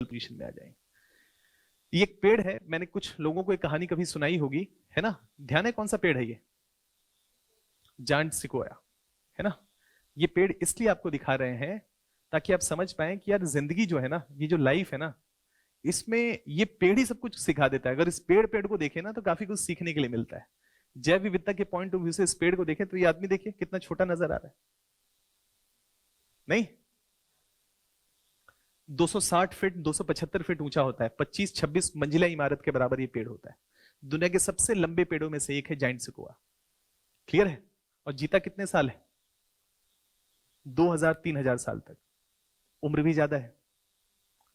Position में आ जाएंगे। ये एक पेड़ है, मैंने कुछ लोगों को एक कहानी कभी सुनाई होगी, है ना? ध्यान है कौन सा पेड़ है ये? जायंट सिकोया, है ना? ये पेड़ इसलिए आपको दिखा रहे हैं ताकि आप समझ पाए कि यार जिंदगी जो है ना, ये जो लाइफ है ना, इसमें ये पेड़ ही सब कुछ सिखा देता है। अगर इस पेड़ को देखें ना तो काफी कुछ सीखने के लिए मिलता है। जैव विविधता के पॉइंट ऑफ व्यू से इस पेड़ को देखें तो ये आदमी देखिए कितना छोटा नजर आ रहा है, नहीं? 260 फीट 275 फीट ऊंचा होता है, 25-26 मंजिला इमारत के बराबर ये पेड़ होता है। दुनिया के सबसे लंबे पेड़ों में से एक है जायंट सिकोआ। क्लियर है? और जीता कितने साल है? 2000-3000 साल तक। उम्र भी ज्यादा है,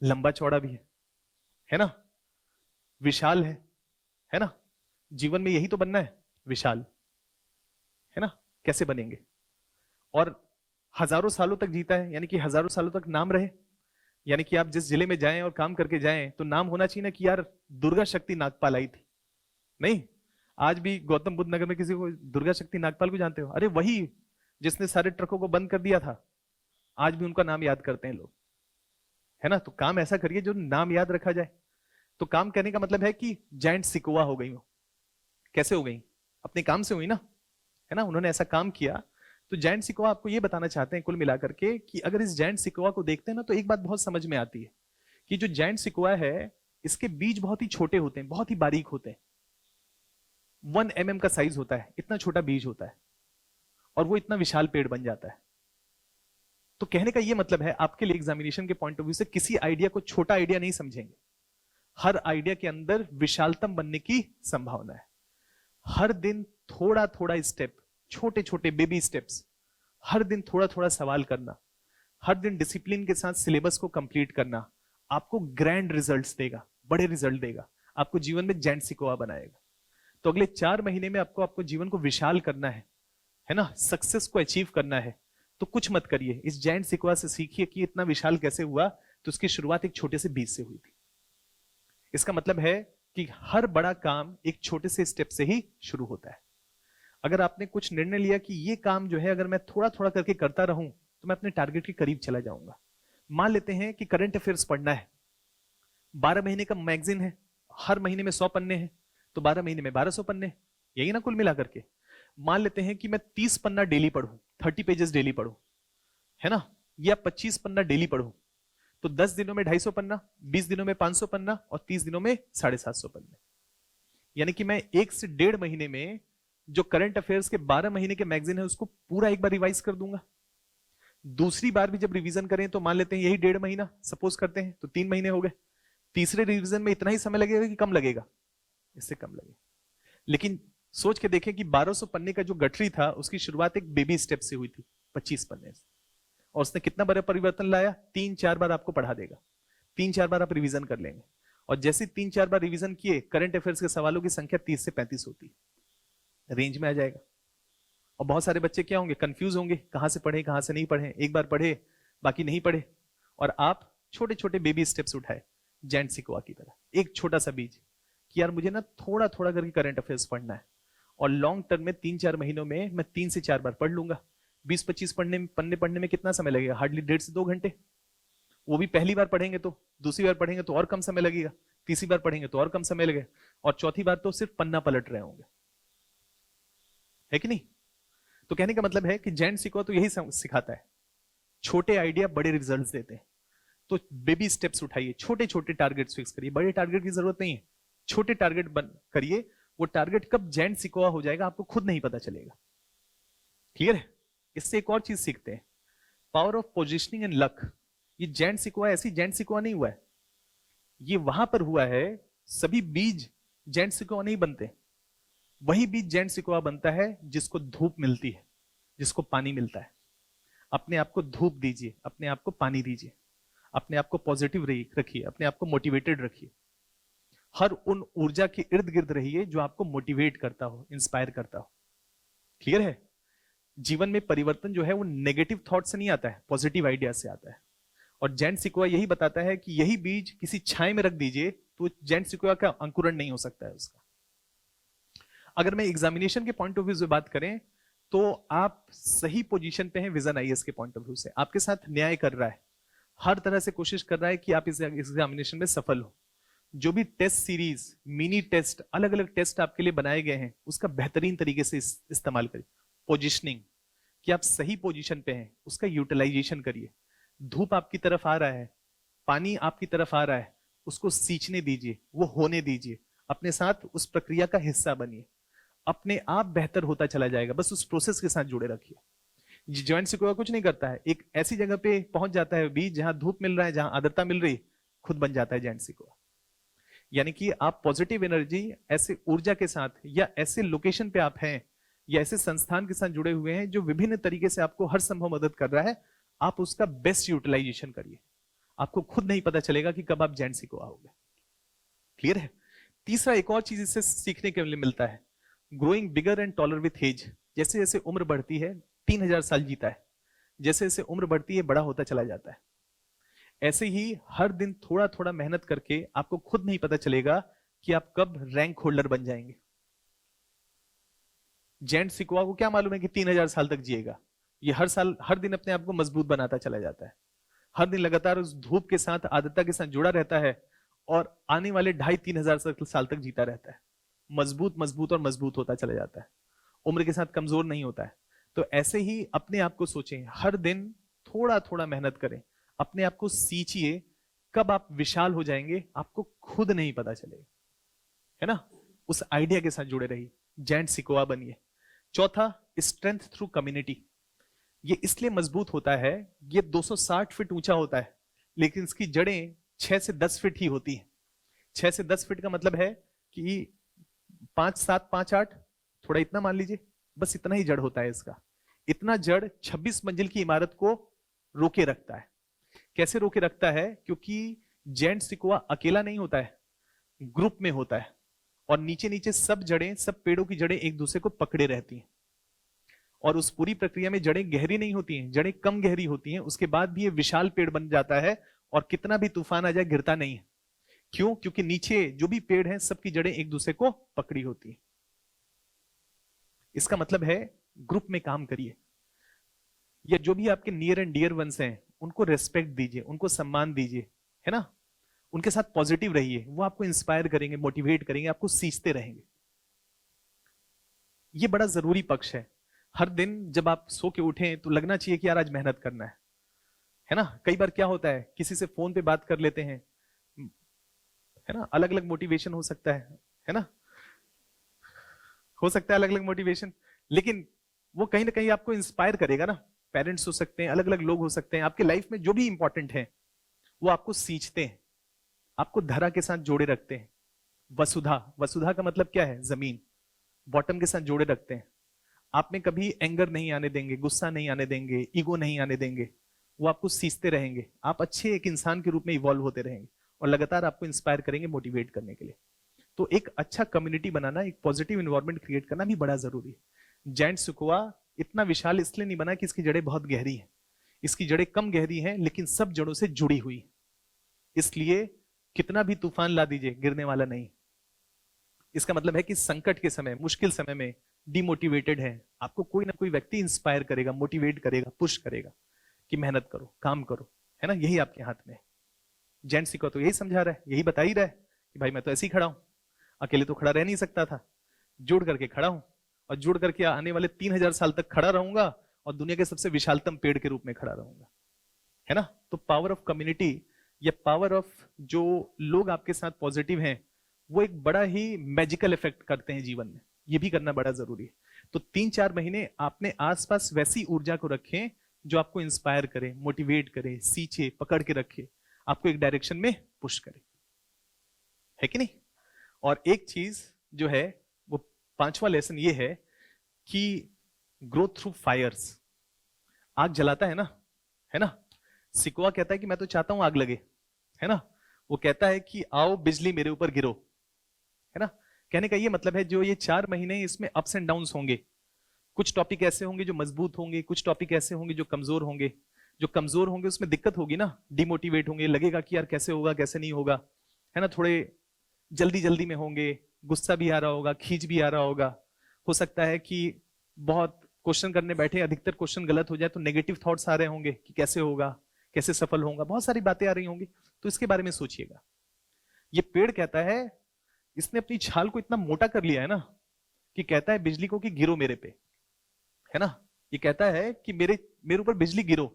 लंबा चौड़ा भी है ना? विशाल है ना? जीवन में यही तो बनना है, विशाल, है ना? कैसे बनेंगे? और हजारों सालों तक जीता है, यानी कि हजारों सालों तक नाम रहे। यानी कि आप जिस जिले में जाएं और काम करके जाएं तो नाम होना चाहिए ना कि यार दुर्गा शक्ति नागपाल आई थी। नहीं, आज भी गौतम बुद्ध नगर में किसी को दुर्गा शक्ति नागपाल को जानते हो? अरे वही जिसने सारे ट्रकों को बंद कर दिया था, आज भी उनका नाम याद करते हैं लोग, है ना? तो काम ऐसा करिए जो नाम याद रखा जाए। तो काम करने का मतलब है कि जायंट सिकोआ हो गई वो। कैसे हो गई? अपने काम से हुई ना, है ना? उन्होंने ऐसा काम किया। तो जायंट सिकोआ आपको ये बताना चाहते हैं कुल मिलाकर के कि अगर इस जायंट सिकोआ को देखते हैं ना तो एक बात बहुत समझ में आती है कि जो जायंट सिकोआ है इसके बीज बहुत ही छोटे होते हैं, बहुत ही बारीक होते हैं। 1 mm का साइज होता है, इतना छोटा बीज होता है और वो इतना विशाल पेड़ बन जाता है। तो कहने का ये मतलब है आपके लिए एग्जामिनेशन के पॉइंट ऑफ व्यू से किसी आइडिया को छोटा आइडिया नहीं समझेंगे। हर आइडिया के अंदर विशालतम बनने की संभावना है। हर दिन थोड़ा थोड़ा स्टेप, छोटे छोटे बेबी स्टेप्स, हर दिन थोड़ा थोड़ा सवाल करना, हर दिन डिसिप्लिन के साथ सिलेबस को कंप्लीट करना आपको ग्रैंड रिजल्ट्स देगा, बड़े रिजल्ट देगा, आपको जीवन में जायंट सिकोआ बनाएगा। तो अगले 4 महीने में आपको जीवन को विशाल करना है ना? सक्सेस को अचीव करना है। तो कुछ मत करिए, इस जायंट सिकोआ से सीखिए कि इतना विशाल कैसे हुआ। तो उसकी शुरुआत एक छोटे से बीज से हुई थी। इसका मतलब है कि हर बड़ा काम एक छोटे से स्टेप से ही शुरू होता है। अगर आपने कुछ निर्णय लिया कि ये काम जो है अगर मैं थोड़ा थोड़ा करके करता रहूं तो मैं अपने टारगेट के करीब चला जाऊंगा। मान लेते हैं कि करंट अफेयर्स पढ़ना है, 12 महीने का मैगजीन है, हर महीने में 100 पन्ने हैं, तो 12 महीने में 1200 पन्ने, यही ना कुल मिलाकर के। मान लेते हैं कि मैं 30 पन्ना डेली पढ़ूं, 30 पेजेस डेली पढ़ूं, है ना? या 25 पन्ना डेली पढ़ूं, तो 10 दिनों में 250 पन्ना, 20 दिनों में 500 पन्ना और 30 दिनों में 750 पन्ने। यानी कि मैं 1 से 1.5 महीने में जो करंट अफेयर्स के 12 महीने के मैगजीन है उसको पूरा एक बार रिवाइज कर दूंगा। दूसरी बार भी जब रिवीजन करें तो मान लेते हैं यही 1.5 महीना सपोज करते हैं, तो 3 महीने हो गए। तीसरे रिवीजन में इतना ही समय लगेगा कि कम लगेगा? इससे कम लगेगा। लेकिन सोच के देखें कि 1200 पन्ने का जो गठरी था उसकी शुरुआत एक बेबी स्टेप से हुई थी, 25 पन्ने से, और उसने कितना बड़ा परिवर्तन लाया? 3-4 बार आपको पढ़ा देगा, 3-4 बार आप रिवीजन कर लेंगे, और जैसे 3-4 बार रिवीजन किए करंट अफेयर्स के सवालों की संख्या 30 से 35 होती है, रेंज में आ जाएगा। और बहुत सारे बच्चे क्या होंगे? कंफ्यूज होंगे, कहां से पढ़े कहां से नहीं पढ़े, एक बार पढ़े बाकी नहीं पढ़े। और आप छोटे छोटे बेबी स्टेप्स उठाए जायंट सिकोआ की तरह, एक छोटा सा बीज कि यार मुझे ना थोड़ा थोड़ा करके करंट अफेयर्स पढ़ना है, और लॉन्ग टर्म में 3-4 महीनों में मैं 3 से 4 बार पढ़ लूंगा। 20-25 पन्ने पढ़ने में कितना समय लगेगा? हार्डली 1.5 से 2 घंटे। वो भी पहली बार पढ़ेंगे तो, दूसरी बार पढ़ेंगे तो और कम समय लगेगा, तीसरी बार पढ़ेंगे तो और कम समय लगेगा, और चौथी बार तो सिर्फ पन्ना पलट रहे होंगे, है कि नहीं? तो कहने का मतलब है कि जायंट सिकोआ तो यही सिखाता है, छोटे आइडिया बड़े रिजल्ट्स देते हैं। तो बेबी स्टेप्स उठाइए, छोटे छोटे टारगेट्स फिक्स करिए, बड़े टारगेट की जरूरत नहीं है, छोटे टारगेट करिए। वो टारगेट कब जायंट सिकोआ हो जाएगा आपको खुद नहीं पता चलेगा। क्लियर है? इससे एक और चीज सीखते हैं, power of positioning and luck. ये जायंट सिकोआ ऐसी जायंट सिकोआ नहीं हुआ है, ये वहां पर हुआ है। सभी बीज जायंट सिकोआ नहीं बनते, वही बीज जायंट सिकोआ बनता है जिसको धूप मिलती है, जिसको पानी मिलता है। अपने आप को धूप दीजिए, अपने आप को पानी दीजिए, अपने आप को पॉजिटिव रखिए, अपने आप को मोटिवेटेड रखिए। हर उन ऊर्जा के इर्द गिर्द रहिए जो आपको मोटिवेट करता हो, इंस्पायर करता हो। क्लियर है? जीवन में परिवर्तन जो है वो नेगेटिव थॉट से नहीं आता है, पॉजिटिव आइडिया से आता है। और जायंट सिकोआ यही बताता है कि यही बीज किसी छाया में रख दीजिए तो जायंट सिकोआ का अंकुरण नहीं हो सकता है उसका। अगर मैं एग्जामिनेशन के पॉइंट ऑफ व्यू से बात करें तो आप सही पोजीशन पे हैं विजन आईएएस के पॉइंट ऑफ व्यू से। आपके साथ न्याय कर रहा है, हर तरह से कोशिश कर रहा है कि आप इस एग्जामिनेशन में सफल हो। जो भी टेस्ट सीरीज, मिनी टेस्ट, अलग अलग टेस्ट आपके लिए बनाए गए हैं, उसका बेहतरीन तरीके से इस्तेमाल करिए। पोजिशनिंग, कि आप सही पोजीशन पे हैं, उसका यूटिलाइजेशन करिए। धूप आपकी तरफ आ रहा है, पानी आपकी तरफ आ रहा है, उसको सींचने दीजिए, वो होने दीजिए, अपने साथ उस प्रक्रिया का हिस्सा बनिए, अपने आप बेहतर होता चला जाएगा। बस उस प्रोसेस के साथ जुड़े रखिए। जॉइंट सिक्वा कुछ नहीं करता है, एक ऐसी जगह पे पहुंच जाता है बीज जहां धूप मिल रहा है, जहां आर्द्रता मिल रही, खुद बन जाता है जॉइंट सिक्वा। यानी कि आप पॉजिटिव एनर्जी ऐसे ऊर्जा के साथ या ऐसे लोकेशन पे आप हैं या ऐसे संस्थान के साथ जुड़े हुए हैं जो विभिन्न तरीके से आपको हर संभव मदद कर रहा है, आप उसका बेस्ट यूटिलाइजेशन करिए। आपको खुद नहीं पता चलेगा कि कब आप जॉइंट सिक्वा आओगे। क्लियर है? तीसरा एक और चीज इससे सीखने के लिए मिलता है, growing bigger and taller with age. जैसे जैसे उम्र बढ़ती है, 3000 साल जीता है, जैसे जैसे उम्र बढ़ती है बड़ा होता चला जाता है। ऐसे ही हर दिन थोड़ा थोड़ा मेहनत करके आपको खुद नहीं पता चलेगा कि आप कब रैंक होल्डर बन जाएंगे। जॉइंट सिक्वा को क्या मालूम है कि 3000 साल तक जिएगा? ये हर साल हर दिन अपने आप को मजबूत बनाता चला जाता है, हर दिन लगातार उस धूप के साथ, आर्द्रता के साथ जुड़ा रहता है और आने वाले 2500-3000 साल तक जीता रहता है। मजबूत मजबूत और मजबूत होता चला जाता है, उम्र के साथ कमजोर नहीं होता है। तो ऐसे ही अपने आप को सोचें, हर दिन थोड़ा थोड़ा मेहनत करें, अपने आप को सींचिए, कब आप विशाल हो जाएंगे आपको खुद नहीं पता चलेगा, है ना? उस आइडिया के साथ जुड़े रहिए, जॉइंट सिक्वा बनिए। चौथा, स्ट्रेंथ थ्रू कम्युनिटी। ये इसलिए मजबूत होता है, ये 260 फीट ऊंचा होता है, लेकिन इसकी जड़ें 6 से 10 फीट ही होती हैं। 6 से 10 फीट का मतलब है कि 5, 7, 5, 8, थोड़ा इतना मान लीजिए, बस इतना ही जड़ होता है इसका। इतना जड़ 26 मंजिल की इमारत को रोके रखता है। कैसे रोके रखता है? क्योंकि जॉइंट सिक्वा अकेला नहीं होता है, ग्रुप में होता है, और नीचे नीचे सब जड़ें, सब पेड़ों की जड़ें एक दूसरे को पकड़े रहती हैं। और उस पूरी प्रक्रिया में जड़ें गहरी नहीं होती हैं, जड़ें कम गहरी होती हैं, उसके बाद भी ये विशाल पेड़ बन जाता है और कितना भी तूफान आ जाए गिरता नहीं है। क्यों? क्योंकि नीचे जो भी पेड़ हैं सबकी जड़ें एक दूसरे को पकड़ी होती है। इसका मतलब है ग्रुप में काम करिए, या जो भी आपके नियर एंड डियर वंस हैं उनको रेस्पेक्ट दीजिए, उनको सम्मान दीजिए, है ना? उनके साथ पॉजिटिव रहिए, वो आपको इंस्पायर करेंगे, मोटिवेट करेंगे, आपको सींचते रहेंगे। ये बड़ा जरूरी पक्ष है। हर दिन जब आप सो के उठें तो लगना चाहिए कि यार आज मेहनत करना है ना? कई बार क्या होता है, किसी से फोन पे बात कर लेते हैं, है ना? अलग अलग मोटिवेशन हो सकता है ना? हो सकता है अलग अलग मोटिवेशन, लेकिन वो कहीं ना कहीं आपको इंस्पायर करेगा ना। पेरेंट्स हो सकते हैं, अलग अलग लोग हो सकते हैं, आपके लाइफ में जो भी इंपॉर्टेंट है वो आपको सींचते हैं, आपको धरा के साथ जोड़े रखते हैं। वसुधा, वसुधा का मतलब क्या है? जमीन, बॉटम के साथ जोड़े रखते हैं। आप में कभी एंगर नहीं आने देंगे, गुस्सा नहीं आने देंगे, ईगो नहीं आने देंगे, वो आपको सींचते रहेंगे। आप अच्छे एक इंसान के रूप में इवॉल्व होते रहेंगे और लगातार आपको इंस्पायर करेंगे, मोटिवेट करने के लिए। तो एक अच्छा कम्युनिटी बनाना, एक पॉजिटिव एनवायरनमेंट क्रिएट करना भी बड़ा जरूरी है। जॉइंट सिक्वा इतना विशाल इसलिए नहीं बना कि इसकी जड़ें बहुत गहरी हैं, इसकी जड़ें कम गहरी हैं लेकिन सब जड़ों से जुड़ी हुई है, इसलिए कितना भी तूफान ला दीजिए गिरने वाला नहीं। इसका मतलब है कि संकट के समय, मुश्किल समय में डिमोटिवेटेड है, आपको कोई ना कोई व्यक्ति इंस्पायर करेगा, मोटिवेट करेगा, पुश करेगा कि मेहनत करो, काम करो, है ना? यही आपके हाथ में है। जॉइंट सिक्वा तो यही समझा रहा है, यही बता ही रहा है कि भाई मैं तो ऐसे ही खड़ा हूं, अकेले तो खड़ा रह नहीं सकता था, जुड़ करके खड़ा हूं, और जुड़ करके आने वाले 3000 साल तक खड़ा रहूंगा और दुनिया के सबसे विशालतम पेड़ के रूप में खड़ा रहूंगा, है ना? तो पावर ऑफ कम्युनिटी या पावर ऑफ जो लोग आपके साथ पॉजिटिव हैं, वो एक बड़ा ही मैजिकल इफेक्ट करते हैं जीवन में। ये भी करना बड़ा जरूरी है। तो 3-4 महीने आपने आसपास वैसी ऊर्जा को रखें जो आपको इंस्पायर करे, मोटिवेट करे, सींचे, पकड़ के रखे, आपको एक डायरेक्शन में पुश करे, है कि नहीं? और एक चीज जो है वो 5वां लेसन ये है कि ग्रोथ थ्रू फायर्स। आग जलाता है ना? सिक्वा कहता है कि मैं तो चाहता हूं आग लगे, है ना? वो कहता है कि आओ बिजली मेरे ऊपर गिरो, है ना? कहने का ये मतलब है जो ये 4 महीने इसमें अप्स एंड डाउन्स होंगे, कुछ टॉपिक ऐसे होंगे जो मजबूत होंगे, कुछ टॉपिक ऐसे होंगे जो कमजोर होंगे। जो कमजोर होंगे उसमें दिक्कत होगी ना, डिमोटिवेट होंगे, लगेगा कि यार कैसे होगा कैसे नहीं होगा, है ना? थोड़े जल्दी जल्दी में होंगे, गुस्सा भी आ रहा होगा, खींच भी आ रहा होगा, हो सकता है कि बहुत क्वेश्चन करने बैठे, अधिकतर क्वेश्चन गलत हो जाए तो नेगेटिव थॉट्स आ रहे होंगे कि कैसे होगा, कैसे सफल होऊंगा, बहुत सारी बातें आ रही होंगी, तो इसके बारे में सोचिएगा। ये पेड़ कहता है, इसने अपनी छाल को इतना मोटा कर लिया है ना कि कहता है बिजली को कि गिरो मेरे पे, है ना। ये कहता है कि मेरे मेरे ऊपर बिजली गिरो,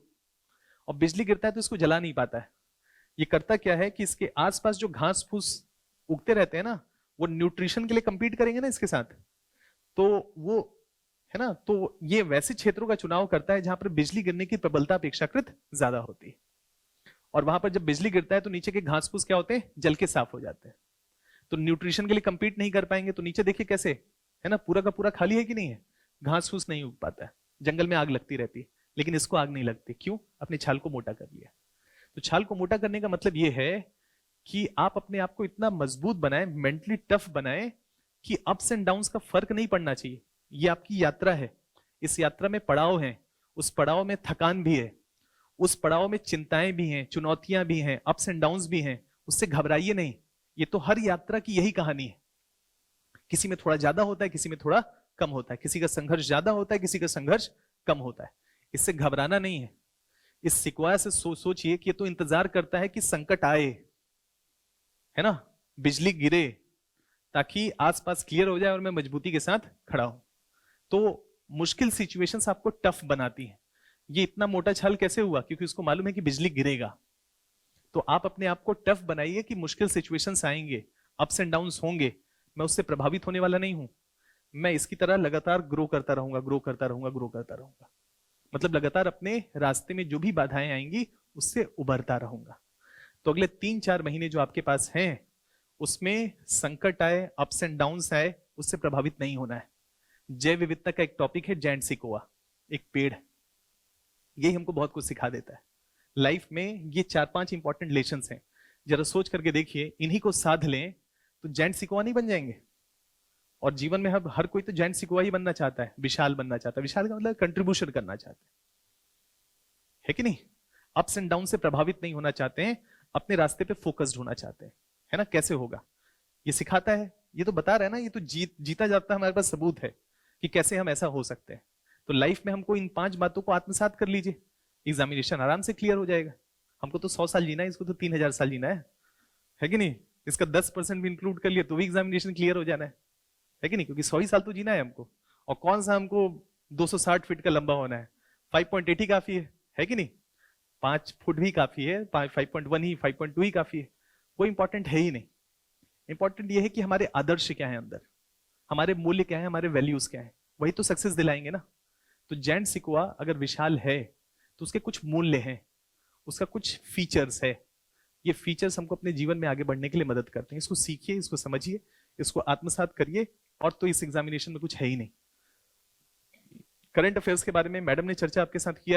और बिजली गिरता है तो इसको जला नहीं पाता है। ये करता क्या है कि इसके आसपास जो घास फूस उगते रहते हैं ना, वो न्यूट्रिशन के लिए कंपीट करेंगे ना इसके साथ, तो वो, है ना, तो ये वैसे क्षेत्रों का चुनाव करता है जहां पर बिजली गिरने की प्रबलता अपेक्षाकृत ज्यादा होती है। और वहां पर जब बिजली गिरता है तो नीचे के घास फूस क्या होते हैं, जल के साफ हो जाते हैं। तो न्यूट्रिशन के लिए कंपीट नहीं कर पाएंगे, तो नीचे देखिए कैसे, है ना, पूरा का पूरा खाली है कि नहीं है, घास फूस नहीं उग पाता है, जंगल में आग लगती रहती है, लेकिन इसको आग नहीं लगती। क्यों? अपने छाल को मोटा कर लिया। तो छाल को मोटा करने का मतलब यह है कि आप अपने आप को इतना मजबूत बनाएं, मेंटली टफ बनाएं कि अप्स एंड डाउन्स का फर्क नहीं पड़ना चाहिए। ये आपकी यात्रा है, इस यात्रा में पड़ाव हैं, उस पड़ाव में थकान भी है, उस पड़ाव में चिंताएं भी हैं, चुनौतियां भी हैं, अप्स एंड डाउन्स भी हैं, उससे घबराइए नहीं। ये तो हर यात्रा की यही कहानी है। किसी में थोड़ा ज्यादा होता है, किसी में थोड़ा कम होता है, किसी का संघर्ष ज्यादा होता है, किसी का संघर्ष कम होता है। इससे घबराना नहीं है। इस सिक्वाया से सोचिए कि ये तो इंतजार करता है कि संकट आए, है ना, बिजली गिरे, ताकि आसपास क्लियर हो जाए और मैं मजबूती के साथ खड़ा हूं। तो मुश्किल सिचुएशंस आपको टफ बनाती हैं। ये इतना मोटा छाल कैसे हुआ? क्योंकि उसको मालूम है कि बिजली गिरेगा। तो आप अपने आप को टफ बनाइए कि मुश्किल सिचुएशंस आएंगे, अप्स एंड डाउन्स होंगे, मैं उससे प्रभावित होने वाला नहीं हूं। मैं इसकी तरह लगातार ग्रो करता रहूंगा, ग्रो करता रहूंगा, ग्रो करता रहूंगा। मतलब लगातार अपने रास्ते में जो भी बाधाएं आएंगी उससे उभरता रहूंगा। तो अगले 3-4 महीने जो आपके पास हैं, उसमें संकट आए, अप्स एंड डाउन्स आए, उससे प्रभावित नहीं होना है। जैव विविधता का एक टॉपिक है जैंट सिकोआ, एक पेड़। यही हमको बहुत कुछ सिखा देता है लाइफ में। ये 4-5 इंपॉर्टेंट लेसन्स हैं, जरा सोच करके देखिए, इन्हीं को साध लें तो जैंट सिकोआ नहीं बन जाएंगे। और जीवन में हर कोई तो जैंट सिकोआ ही बनना चाहता है, विशाल बनना चाहता है। विशाल का मतलब कंट्रीब्यूशन करना चाहते है कि नहीं? अप्स एंड डाउन से प्रभावित नहीं होना चाहते हैं, अपने रास्ते पे फोकस्ड होना चाहते हैं, है ना। कैसे होगा? ये सिखाता है, ये तो बता रहा है ना, ये तो जीता जाता है, हमारे पास सबूत है कि कैसे हम ऐसा हो सकते हैं। तो लाइफ में हमको इन 5 बातों को आत्मसात कर लीजिए, एग्जामिनेशन आराम से क्लियर हो जाएगा। हमको तो 100 साल जीना है, इसको तो 3000 साल जीना है कि नहीं? इसका 10% भी इंक्लूड कर लिया तो भी एग्जामिनेशन क्लियर हो जाना है कि नहीं? क्योंकि 100 ही साल तो जीना है हमको। और कौन सा हमको 260 फीट का लंबा होना है? 5.8 ही काफी है कि नहीं? 5 फुट भी काफी है, 5.1 ही, 5.2 ही काफी है। वो इंपॉर्टेंट है ही नहीं। इंपॉर्टेंट ये है कि हमारे आदर्श क्या है अंदर, हमारे मूल्य क्या है, हमारे वैल्यूज क्या है, वही तो सक्सेस दिलाएंगे ना। तो जैंट सिकोआ अगर विशाल है तो उसके कुछ मूल्य हैं, उसका कुछ फीचर्स है। ये फीचर्स हमको अपने जीवन में आगे बढ़ने के लिए मदद करते हैं। इसको सीखिए, इसको समझिए, इसको आत्मसात करिए। और तो इस एग्जामिनेशन में कुछ है ही नहीं। करंट अफेयर्स के बारे में मैडम ने चर्चा आपके साथ किया